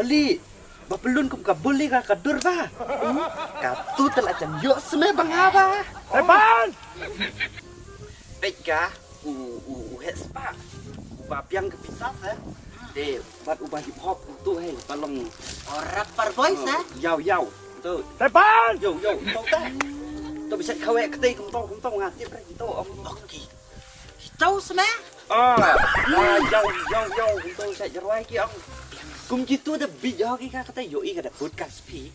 Ali, bapelun kum kabuli ka kadur ba? Katu telah jan yo sme bang apa? Depan! Baik ka, het spa. Bapiang kepisah sa. De, bat ubah hip hop tu hey, balong Rapper boys ha? yau. Tu. Depan! Yo, tu ta. Tu bisa kawe ketei kum tong ngati bre tu om. Okey. Tahu semua? Yo, tu saya jeruai ki om. Kum gitu ada video ki ka ketei yo i ka da podcast pi.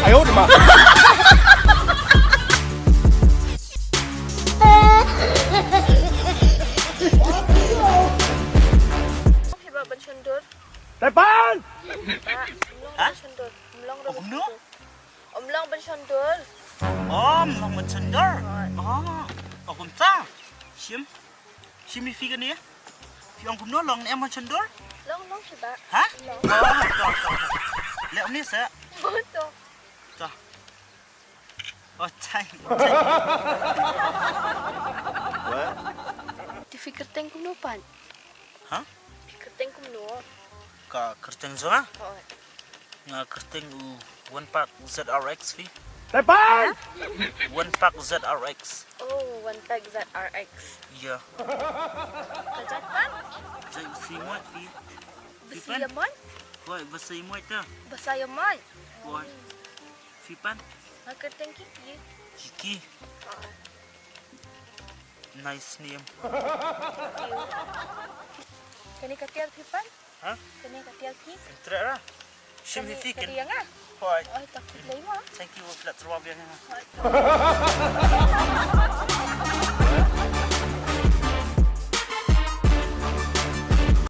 Ayo, Dema. Hiba bensundur. Depan! Pak, umlong Hah? bensundur. Umlong ro Umlong? bensundur. Umlong bensundur. Om, long bencender. Oh, kumta. Sim ni figan ni ya? Fiang kumno long ni emang cendor? Long hiba. Hah? Long. Lek ni saya. Betul. Oh, cai. Difikir teng kumno pan. Hah? Fikir teng kumno. Ka kerteng zona? Oh. Nga kerteng one pack ZRX fi. Depan! One pack ZRX. Oh, one pack ZRX. Ya. Kajat pan? Cai si muat fi. Besi yaman? Woi, basai muat dah. Basa yaman. Woi. Fi pan. Makir teng kiki. Kiki. Oh. Nice name. Kani katial pipan? Hah? Kani katial pi? Trak lah. Sim ni figan. Kani yang ah? Woi. Oh, takut lagi mah. Thank you for flat terwab yang. Oh.